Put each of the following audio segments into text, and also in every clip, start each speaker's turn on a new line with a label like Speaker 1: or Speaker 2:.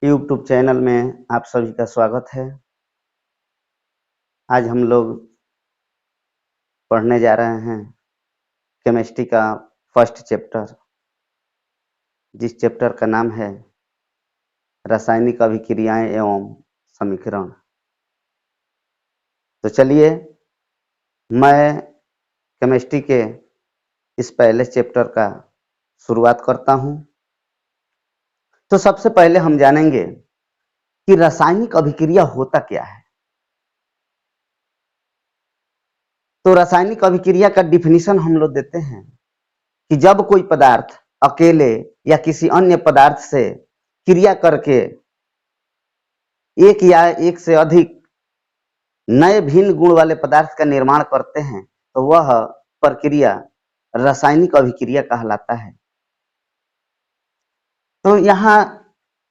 Speaker 1: YouTube channel में आप सभी का स्वागत है। आज हम लोग पढ़ने जा रहे हैं केमिस्ट्री का फर्स्ट चैप्टर, जिस चैप्टर का नाम है रासायनिक अभिक्रियाएं एवं समीकरण। तो चलिए मैं केमिस्ट्री के इस पहले चैप्टर का शुरुआत करता हूं। तो सबसे पहले हम जानेंगे कि रासायनिक अभिक्रिया होता क्या है। तो रासायनिक अभिक्रिया का डिफिनीशन हम लोग देते हैं कि जब कोई पदार्थ अकेले या किसी अन्य पदार्थ से क्रिया करके एक या एक से अधिक नए भिन्न गुण वाले पदार्थ का निर्माण करते हैं तो वह प्रक्रिया रासायनिक अभिक्रिया कहलाता है। तो यहाँ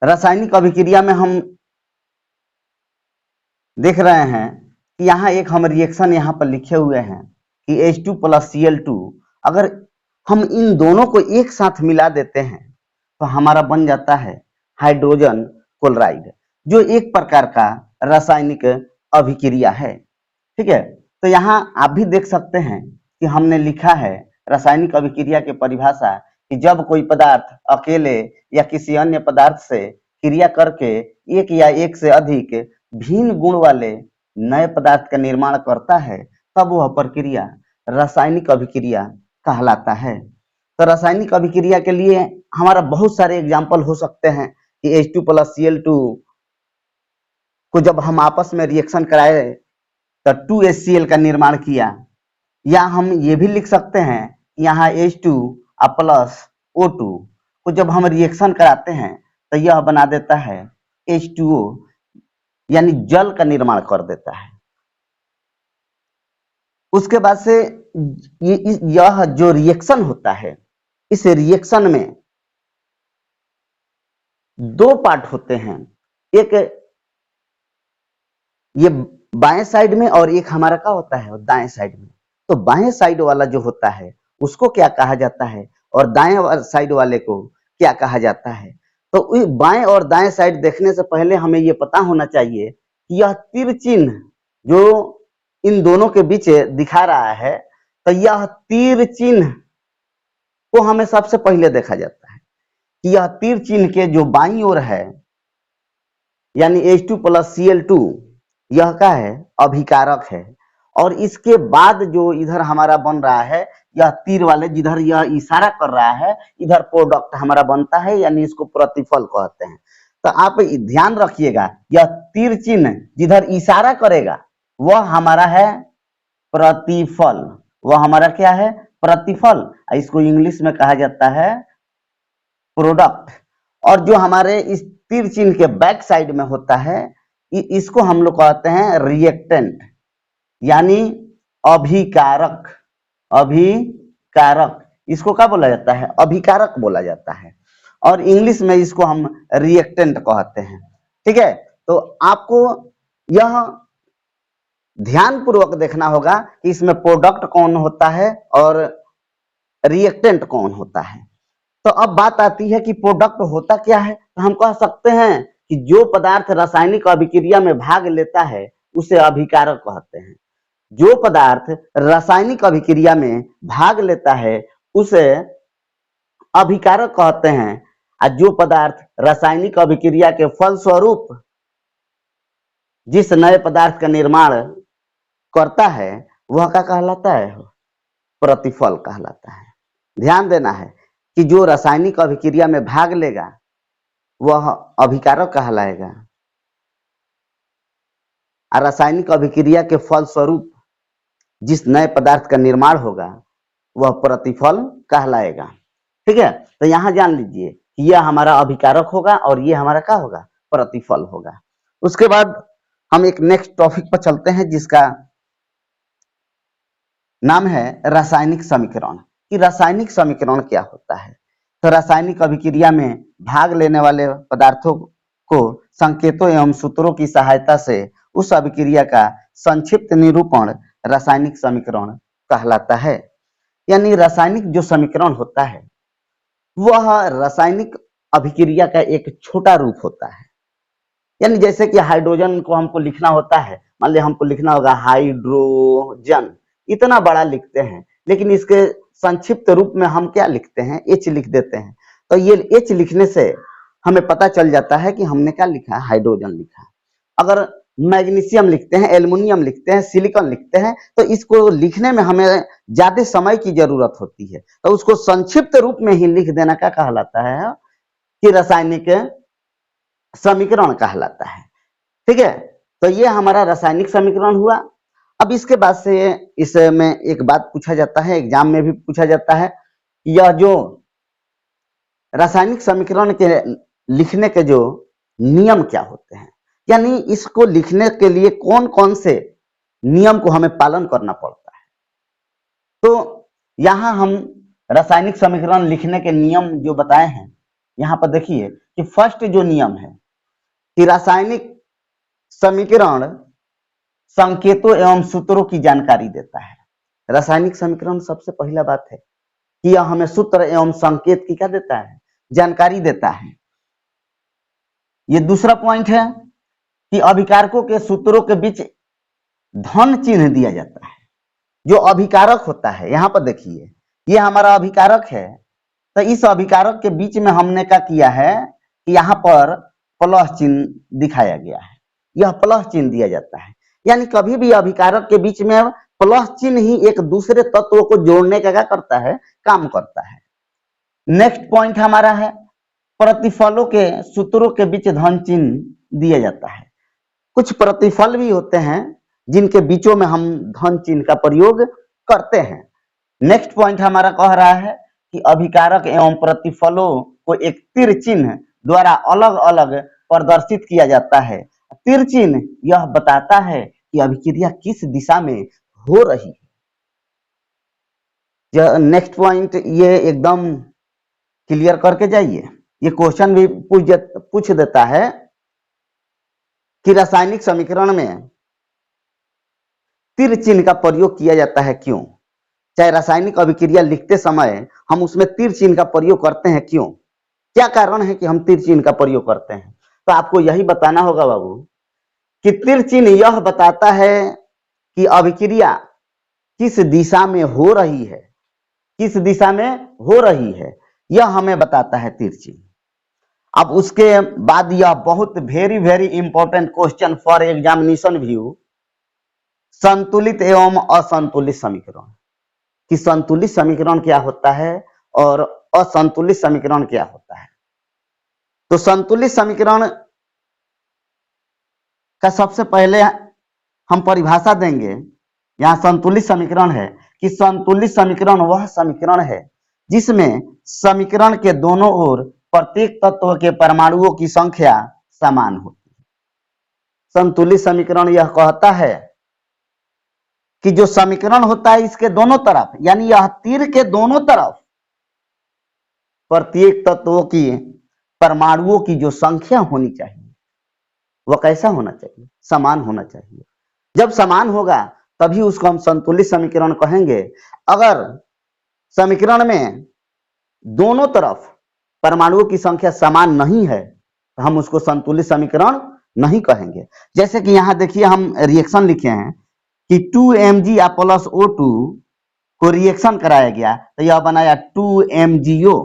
Speaker 1: रासायनिक अभिक्रिया में हम देख रहे हैं कि यहाँ एक हम रिएक्शन यहाँ पर लिखे हुए हैं कि H2 + Cl2, अगर हम इन दोनों को एक साथ मिला देते हैं तो हमारा बन जाता है हाइड्रोजन क्लोराइड, जो एक प्रकार का रासायनिक अभिक्रिया है। ठीक है, तो यहाँ आप भी देख सकते हैं कि हमने लिखा है रासायनिक अभिक्रिया की परिभाषा कि जब कोई पदार्थ अकेले या किसी अन्य पदार्थ से क्रिया करके एक या एक से अधिक भिन्न गुण वाले नए पदार्थ का निर्माण करता है तब वह प्रक्रिया रासायनिक अभिक्रिया कहलाता है। तो रासायनिक अभिक्रिया के लिए हमारा बहुत सारे एग्जाम्पल हो सकते हैं कि H2 + Cl2 को जब हम आपस में रिएक्शन कराए तो 2HCl का निर्माण किया, या हम ये भी लिख सकते हैं यहाँ H2 + O2 को जब हम रिएक्शन कराते हैं तो यह बना देता है H2O, यानी जल का निर्माण कर देता है। उसके बाद से यह जो रिएक्शन होता है, इस रिएक्शन में दो पार्ट होते हैं, एक ये बाएं साइड में और एक हमारा क्या होता है दाएं साइड में। तो बाएं साइड वाला जो होता है उसको क्या कहा जाता है और दाएं साइड वाले को क्या कहा जाता है। तो बाएं और दाएं साइड देखने से पहले हमें ये पता होना चाहिए कि यह तीर चिन्ह जो इन दोनों के बीच दिखा रहा है, तो यह तीर चिन्ह को हमें सबसे पहले देखा जाता है कि यह तीर चिन्ह के जो बाईं ओर है यानी H2 + Cl2, यह क्या है अभिकारक है, और इसके बाद जो इधर हमारा बन रहा है यह तीर वाले जिधर यह इशारा कर रहा है इधर प्रोडक्ट हमारा बनता है, यानी इसको प्रतिफल कहते हैं। तो आप ध्यान रखिएगा, यह तीर चिन्ह जिधर इशारा करेगा वह हमारा है प्रतिफल, वह हमारा क्या है प्रतिफल। इसको इंग्लिश में कहा जाता है प्रोडक्ट। और जो हमारे इस तीर चिन्ह के बैक साइड में होता है इसको हम लोग कहते हैं रिएक्टेंट, यानी अभिकारक। अभिकारक इसको क्या बोला जाता है अभिकारक बोला जाता है, और इंग्लिश में इसको हम रिएक्टेंट कहते हैं। ठीक है, तो आपको यह ध्यान पूर्वक देखना होगा कि इसमें प्रोडक्ट कौन होता है और रिएक्टेंट कौन होता है। तो अब बात आती है कि प्रोडक्ट होता क्या है। तो हम कह सकते हैं कि जो पदार्थ रासायनिक अभिक्रिया में भाग लेता है उसे अभिकारक कहते हैं। जो पदार्थ रासायनिक अभिक्रिया में भाग लेता है उसे अभिकारक कहते हैं, और जो पदार्थ रासायनिक अभिक्रिया के फलस्वरूप जिस नए पदार्थ का निर्माण करता है वह क्या कहलाता है प्रतिफल कहलाता है। ध्यान देना है कि जो रासायनिक अभिक्रिया में भाग लेगा वह अभिकारक कहलाएगा, और रासायनिक अभिक्रिया के फलस्वरूप जिस नए पदार्थ का निर्माण होगा वह प्रतिफल कहलाएगा। ठीक है, तो यहां जान लीजिए कि यह हमारा अभिकारक होगा और ये हमारा क्या होगा प्रतिफल होगा। उसके बाद हम एक नेक्स्ट टॉपिक पर चलते हैं जिसका नाम है रासायनिक समीकरण। कि रासायनिक समीकरण क्या होता है। तो रासायनिक अभिक्रिया में भाग लेने वाले पदार्थों को संकेतों एवं सूत्रों की सहायता से उस अभिक्रिया का संक्षिप्त निरूपण रासायनिक समीकरण कहलाता है। यानी रासायनिक जो समीकरण होता है वह रासायनिक अभिक्रिया का एक छोटा रूप होता है। यानी जैसे कि हाइड्रोजन को हमको लिखना होता है, मान लिया हमको लिखना होगा हाइड्रोजन, इतना बड़ा लिखते हैं, लेकिन इसके संक्षिप्त रूप में हम क्या लिखते हैं, एच लिख देते हैं। तो ये एच लिखने से हमें पता चल जाता है कि हमने क्या लिखा है, हाइड्रोजन लिखा है। अगर मैग्नीशियम लिखते हैं, एल्युमिनियम लिखते हैं, सिलिकॉन लिखते हैं, तो इसको लिखने में हमें ज्यादा समय की जरूरत होती है, तो उसको संक्षिप्त रूप में ही लिख देना क्या कहलाता है कि रासायनिक समीकरण कहलाता है। ठीक है, तो ये हमारा रासायनिक समीकरण हुआ। अब इसके बाद से इसमें एक बात पूछा जाता है, एग्जाम में भी पूछा जाता है, यह जो रासायनिक समीकरण के लिखने के जो नियम क्या होते हैं, यानी इसको लिखने के लिए कौन कौन से नियम को हमें पालन करना पड़ता है। तो यहाँ हम रासायनिक समीकरण लिखने के नियम जो बताए हैं, यहाँ पर देखिए कि फर्स्ट जो नियम है कि रासायनिक समीकरण संकेतों एवं सूत्रों की जानकारी देता है। रासायनिक समीकरण सबसे पहला बात है कि यह हमें सूत्र एवं संकेत की क्या देता है, जानकारी देता है। ये दूसरा पॉइंट है कि अभिकारकों के सूत्रों के बीच धन चिन्ह दिया जाता है। जो अभिकारक होता है, यहां पर देखिए ये हमारा अभिकारक है, तो इस अभिकारक के बीच में हमने क्या किया है कि यहाँ पर प्लस चिन्ह दिखाया गया है, यह प्लस चिन्ह दिया जाता है। यानी कभी भी अभिकारक के बीच में प्लस चिन्ह ही एक दूसरे तत्वों को जोड़ने का क्या करता है, काम करता है। नेक्स्ट पॉइंट हमारा है प्रतिफलों के सूत्रों के बीच धन चिन्ह दिया जाता है। कुछ प्रतिफल भी होते हैं जिनके बीचों में हम धन चिन्ह का प्रयोग करते हैं। नेक्स्ट पॉइंट हमारा कह रहा है कि अभिकारक एवं प्रतिफलों को एक तीर चिन्ह द्वारा अलग अलग प्रदर्शित किया जाता है। तीर चिन्ह यह बताता है कि अभिक्रिया किस दिशा में हो रही है। नेक्स्ट पॉइंट ये एकदम क्लियर करके जाइए, ये क्वेश्चन भी पूछ देता है कि रासायनिक समीकरण में तीर चिन्ह का प्रयोग किया जाता है क्यों, चाहे रासायनिक अभिक्रिया लिखते समय हम उसमें तीर चिन्ह का प्रयोग करते हैं क्यों, क्या कारण है कि हम तीर चिन्ह का प्रयोग करते हैं। तो आपको यही बताना होगा बाबू कि तीर चिन्ह यह बताता है कि अभिक्रिया किस दिशा में हो रही है, किस दिशा में हो रही है, यह हमें बताता है तीर चिन्ह। अब उसके बाद यह बहुत very important question for examination view, संतुलित एवं असंतुलित समीकरण, कि संतुलित समीकरण क्या होता है और असंतुलित समीकरण क्या होता है। तो संतुलित समीकरण का सबसे पहले हम परिभाषा देंगे। यहाँ संतुलित समीकरण है कि संतुलित समीकरण वह समीकरण है जिसमें समीकरण के दोनों ओर प्रत्येक तत्व के परमाणुओं की संख्या समान होती है। संतुलित समीकरण यह कहता है कि जो समीकरण होता है इसके दोनों तरफ, यानी यह तीर के दोनों तरफ प्रत्येक तत्वों की परमाणुओं की जो संख्या होनी चाहिए वह कैसा होना चाहिए, समान होना चाहिए। जब समान होगा तभी उसको हम संतुलित समीकरण कहेंगे। अगर समीकरण में दोनों तरफ परमाणुओं की संख्या समान नहीं है तो हम उसको संतुलित समीकरण नहीं कहेंगे। जैसे कि यहाँ देखिए हम रिएक्शन लिखे हैं कि 2Mg प्लस O2 को रिएक्शन कराया गया तो यह बनाया 2MgO,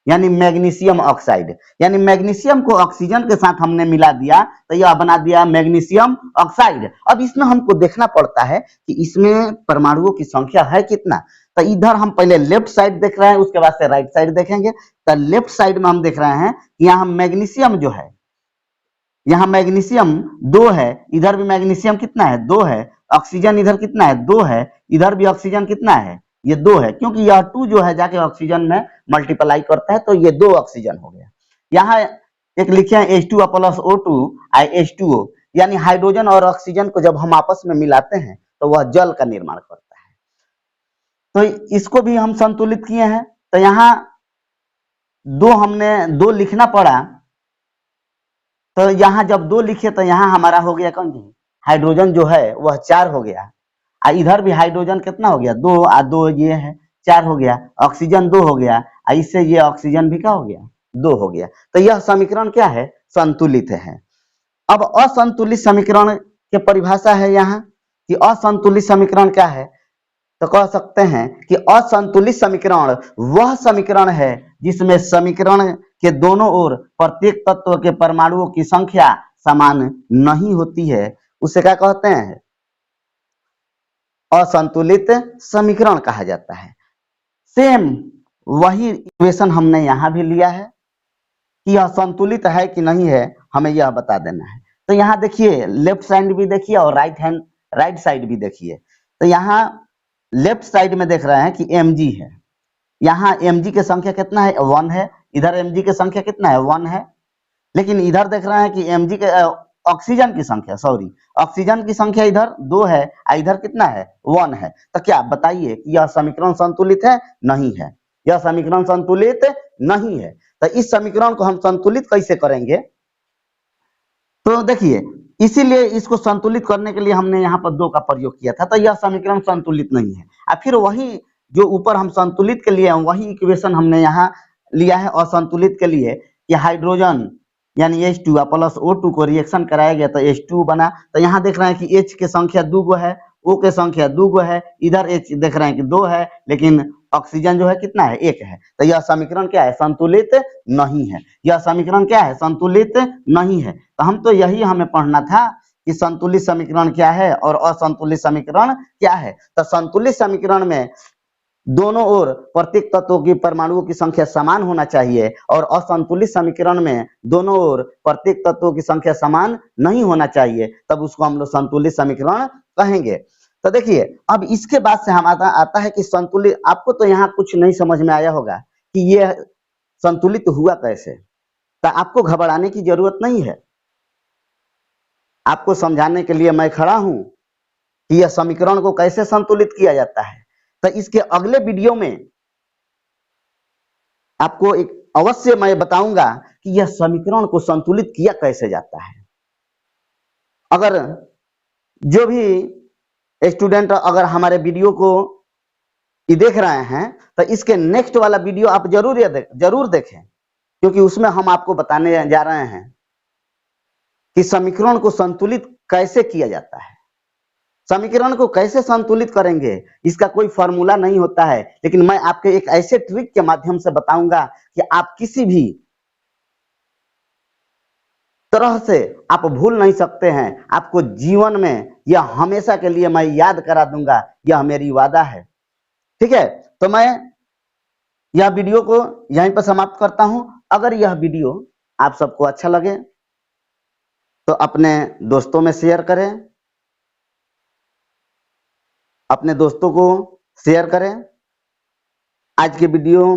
Speaker 1: यानी मैग्नीशियम ऑक्साइड। यानी मैग्नीशियम को ऑक्सीजन के साथ हमने मिला दिया तो यह बना दिया मैग्नीशियम ऑक्साइड। अब इसमें हमको देखना पड़ता है कि इसमें परमाणुओं की संख्या है कितना। तो इधर हम पहले लेफ्ट साइड देख रहे हैं, उसके बाद से राइट साइड देखेंगे। तो लेफ्ट साइड में हम देख रहे हैं कि यहाँ मैग्नीशियम जो है, यहाँ मैग्नीशियम 2 है, इधर भी मैग्नीशियम कितना है, 2 है। ऑक्सीजन इधर कितना है, 2 है। इधर भी ऑक्सीजन कितना है, ये 2 है, क्योंकि यह 2 जो है जाके ऑक्सीजन में मल्टीप्लाई करता है तो ये 2 ऑक्सीजन हो गया। यहाँ एक लिखे हैं H2 प्लस O2 H2O, यानी हाइड्रोजन और ऑक्सीजन को जब हम आपस में मिलाते हैं तो वह जल का निर्माण करता है। तो इसको भी हम संतुलित किए हैं। तो यहाँ 2 हमने 2 लिखना पड़ा, तो यहाँ जब 2 लिखे तो यहाँ हमारा हो गया कौन जी, हाइड्रोजन जो है वह 4 हो गया। इधर भी हाइड्रोजन कितना हो गया, 2 2 ये है 4 हो गया। ऑक्सीजन 2 हो गया, इससे ये ऑक्सीजन भी क्या हो गया, 2 हो गया। तो यह समीकरण क्या है, संतुलित है। अब असंतुलित समीकरण की परिभाषा है यहाँ कि असंतुलित समीकरण क्या है, तो कह सकते हैं कि असंतुलित समीकरण वह समीकरण है जिसमें समीकरण के दोनों ओर प्रत्येक तत्व के परमाणुओं की संख्या समान नहीं होती है, उसे क्या कहते हैं, असंतुलित समीकरण कहा जाता है। सेम वही इक्वेशन हमने यहाँ भी लिया है कि यह संतुलित है कि नहीं है, हमें यह बता देना है। तो यहाँ देखिए लेफ्ट साइड भी देखिए और राइट साइड भी देखिए। तो यहाँ लेफ्ट साइड में देख रहे हैं कि mg है, यहाँ mg की संख्या कितना है, 1 है, इधर mg की संख्या कितना है, 1 है, लेकिन इधर देख रहे हैं कि mg के ऑक्सीजन की संख्या, सॉरी ऑक्सीजन की संख्या इधर 2 है और इधर कितना है, 1 है। तो क्या बताइए कि यह समीकरण संतुलित है, नहीं है, यह समीकरण संतुलित नहीं है। तो इस समीकरण को हम संतुलित कैसे करेंगे, तो देखिए इसीलिए इसको संतुलित करने के लिए हमने यहाँ पर 2 का प्रयोग किया था, तो यह समीकरण संतुलित नहीं है। और फिर वही जो ऊपर हम संतुलित के लिए वही इक्वेशन हमने यहाँ लिया है असंतुलित के लिए कि हाइड्रोजन यानी H2 प्लस O2 को रिएक्शन कराया गया तो H2 बना। तो यहाँ देख रहे हैं कि H की संख्या 2 है, O की संख्या 2 है, इधर H देख रहे हैं कि 2 है, लेकिन ऑक्सीजन जो है कितना है, 1 है। तो यह समीकरण क्या है, संतुलित नहीं है। यह समीकरण क्या है, संतुलित नहीं है। तो हम तो यही हमें पढ़ना था कि संतुलित समीकरण क्या है और असंतुलित समीकरण क्या है। तो संतुलित समीकरण में दोनों ओर प्रत्येक तत्वों की परमाणुओं की संख्या समान होना चाहिए और असंतुलित समीकरण में दोनों ओर प्रत्येक तत्वों की संख्या समान नहीं होना चाहिए, तब उसको हम लोग संतुलित समीकरण कहेंगे। तो देखिए अब इसके बाद से हम आता है कि संतुलित, आपको तो यहाँ कुछ नहीं समझ में आया होगा कि ये संतुलित हुआ कैसे, तो आपको घबराने की जरूरत नहीं है। आपको समझाने के लिए मैं खड़ा हूं कि यह समीकरण को कैसे संतुलित किया जाता है। तो इसके अगले वीडियो में आपको एक अवश्य मैं बताऊंगा कि यह समीकरण को संतुलित किया कैसे जाता है। अगर जो भी स्टूडेंट अगर हमारे वीडियो को देख रहे हैं तो इसके नेक्स्ट वाला वीडियो आप जरूर देखें, क्योंकि उसमें हम आपको बताने जा रहे हैं कि समीकरण को संतुलित कैसे किया जाता है। समीकरण को कैसे संतुलित करेंगे इसका कोई फॉर्मूला नहीं होता है, लेकिन मैं आपके एक ऐसे ट्रिक के माध्यम से बताऊंगा कि आप किसी भी तरह से आप भूल नहीं सकते हैं। आपको जीवन में यह हमेशा के लिए मैं याद करा दूंगा, यह मेरी वादा है। ठीक है, तो मैं यह वीडियो को यहीं पर समाप्त करता हूं। अगर यह वीडियो आप सबको अच्छा लगे तो अपने दोस्तों में शेयर करें, अपने दोस्तों को शेयर करें। आज के वीडियो में